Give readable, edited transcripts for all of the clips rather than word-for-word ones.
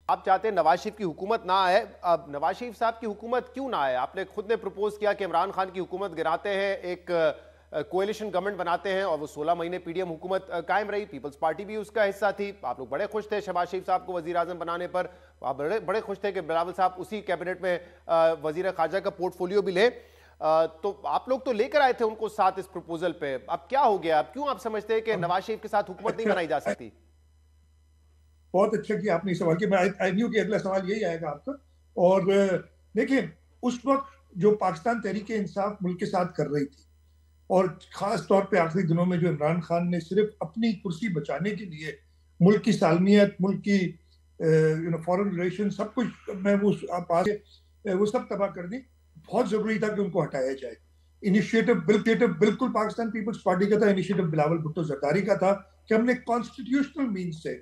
आप चाहते हैं नवाज शरीफ की हुकूमत ना आए। अब नवाज शरीफ साहब की हुकूमत क्यों ना आए? आपने खुद ने प्रपोज किया कि इमरान खान की हुकूमत गिराते हैं, एक कोएलिशन गवर्नमेंट बनाते हैं, और वो 16 महीने पीडीएम हुकूमत कायम रही। पीपल्स पार्टी भी उसका हिस्सा थी। आप लोग बड़े खुश थे शहबाज शरीफ साहब को वजीर आजम बनाने पर। आप बड़े बड़े खुश थे कि बिलावल साहब उसी कैबिनेट में वजीर खारजा का पोर्टफोलियो भी ले। तो आप लोग तो लेकर आए थे उनको साथ इस प्रपोजल पे। अब क्या हो गया? अब क्यों आप समझते हैं कि नवाज शरीफ के साथ हुकूमत नहीं अच्छा, बनाई जा सकती? बहुत अच्छा कि आपने ये सवाल किया। मैं आई न्यू कि अगला सवाल यही आएगा आपका। और देखिए, उस वक्त जो पाकिस्तान तहरीक इंसाफ मुल्क के साथ कर रही थी, और खास तौर पे आखिरी दिनों में जो इमरान खान ने सिर्फ अपनी कुर्सी बचाने के लिए मुल्क की सालमियत, मुल्क की फॉरेन रिलेशन, सब कुछ मैं वो पास वो सब तबाह कर दी। बहुत जरूरी था कि उनको हटाया जाए। इनिशिएटिव बिल्कुल पाकिस्तान पीपल्स पार्टी का था। इनिशिएटिव बिलावल भुट्टो जरदारी का था कि हमने कॉन्स्टिट्यूशनल मीन्स से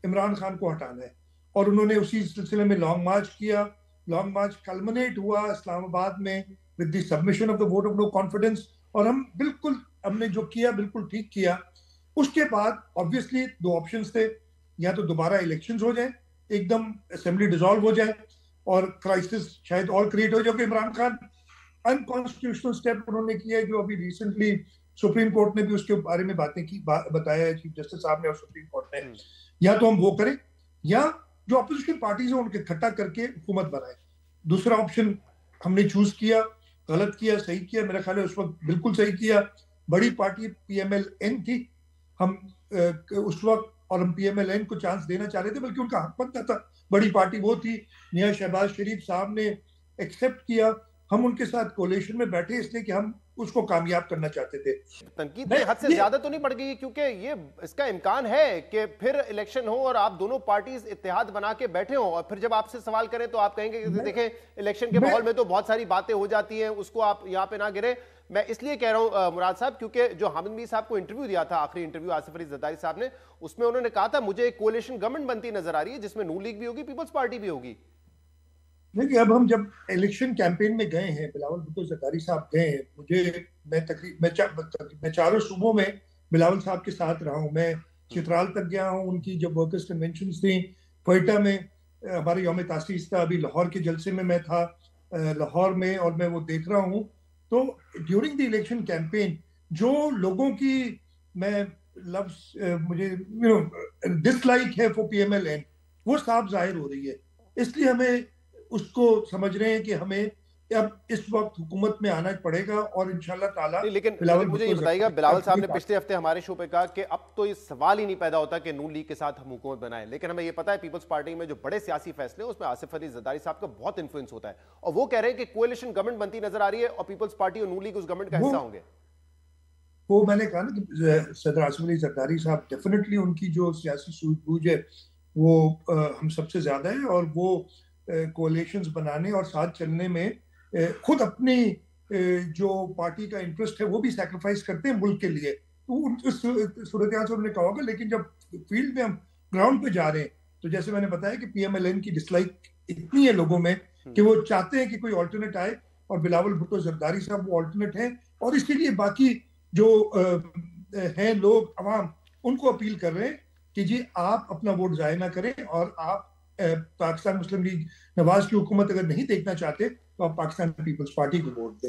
इमरान खान को हटाना है। और उन्होंने उसी सिलसिले में लॉन्ग मार्च किया। लॉन्ग मार्च कल्मिनेट हुआ इस्लामाबाद में with the submission of the vote of no confidence. और हमने जो किया बिल्कुल ठीक किया। उसके बाद ऑब्वियसली दो ऑप्शंस थे। या तो दोबारा इलेक्शंस हो जाए, एकदम असेंबली डिसॉल्व हो जाए और क्राइसिस शायद और क्रिएट हो जाए, कि इमरान खान अनकॉन्स्टिट्यूशनल स्टेप उन्होंने किया है, जो अभी रिसेंटली सुप्रीम कोर्ट ने भी उसके बारे में बातें की, बताया है चीफ जस्टिस साहब ने और सुप्रीम कोर्ट ने। या तो हम वो करें, या जो अपोजिशन पार्टीज है उनके इकट्ठा करके हुकूमत बनाए। दूसरा ऑप्शन हमने चूज किया। गलत किया, सही किया, मेरा ख्याल है उस वक्त बिल्कुल सही किया। बड़ी पार्टी पीएमएलएन थी। हम उस वक्त, और हम पीएमएलएन को चांस देना चाह रहे थे, बल्कि उनका हक बनता था। बड़ी पार्टी वो थी, मियां शहबाज शरीफ साहब ने एक्सेप्ट किया। हम उनके साथ कोलेशन में बैठे इसलिए कि हम उसको कामयाब करना चाहते थे। तनकीद मैं कोई हद से ये ज्यादा तो नहीं बढ़ गई? क्योंकि ये इसका इम्कान है कि फिर इलेक्शन हो और आप दोनों पार्टीज इत्तेहाद बना के बैठे हो, और फिर जब आपसे सवाल करें तो आप कहेंगे कि मैं देखें इलेक्शन के मैं माहौल में तो बहुत सारी बातें हो जाती हैं, उसको आप यहाँ पे ना गिरे। मैं इसलिए कह रहा हूं मुराद साहब, क्योंकि जो हामिद मीर साहब को इंटरव्यू दिया था, आखिरी इंटरव्यू आसिफ अली जरदारी साहब ने, उसमें उन्होंने कहा था मुझे एक कोalition गवर्नमेंट बनती नजर आ रही है जिसमें नून लीग भी होगी, पीपल्स पार्टी भी होगी। देखिए, अब हम जब इलेक्शन कैंपेन में गए हैं, बिलावल भुट्टो जरदारी साहब गए हैं, मैं चारों सूबों में बिलावल साहब के साथ रहा हूं। मैं चित्राल तक गया हूं, उनकी जब वर्कर्स कन्वेंशन थी। क्वेटा में हमारे यौम तासीस था। अभी लाहौर के जलसे में मैं था, लाहौर में, और मैं वो देख रहा हूँ। तो ड्यूरिंग द इलेक्शन कैंपेन जो लोगों की, मैं लफ्ज मुझे डिसलाइक है फॉर पीएमएलएन, वो साफ जाहिर हो रही है। इसलिए हमें उसको समझ रहे हैं कि हमें अब इस वक्त हुकूमत में आना पड़ेगा, और इंशाल्लाह ताला नहीं, लेकिन बिलावल मुझे ये भुट्टो बताइएगा, जरदारी बिलावल साहब साहब की ने बात। पिछले हफ्ते हमारे शो पे कहा कि अब तो ये सवाल ही नहीं पैदा होता कि नून लीग के साथ हम हुकूमत बनाएं, लेकिन हमें ये पता है पीपल्स पार्टी में जो बड़े सियासी फैसले हैं उसमें आसिफ अली जरदारी साहब का बहुत इंफ्लुएंस होता है, और वो कह रहे हैं कि कोएलिशन गवर्नमेंट बनती नजर आ रही है और पीपल्स पार्टी और नून लीग उस गवर्नमेंट का वो हिस्सा होंगे। वो मैंने कहा ना कि सदर आसिफ अली जरदारी साहब डेफिनेटली, उनकी जो सियासी सूझबूझ है वो हम सबसे ज्यादा है। और वो कोalitions बनाने और साथ चलने में खुद अपनी जो पार्टी का इंटरेस्ट है वो भी सैक्रिफाइस करते हैं मुल्क के लिए। तो उस सूरत से उन्होंने कहा होगा। लेकिन जब फील्ड में हम ग्राउंड पे जा रहे हैं, तो जैसे मैंने बताया कि पीएमएलएन की डिसलाइक इतनी है लोगों में कि वो चाहते हैं कि कोई ऑल्टरनेट आए, और बिलावल भुट्टो जरदारी साहब वो ऑल्टरनेट हैं। और इसीलिए बाकी जो हैं लोग, अवाम, उनको अपील कर रहे हैं कि जी आप अपना वोट जाया ना करें, और आप पाकिस्तान मुस्लिम लीग नवाज की हुकूमत अगर नहीं देखना चाहते, तो आप पाकिस्तान पीपल्स पार्टी को वोट दें।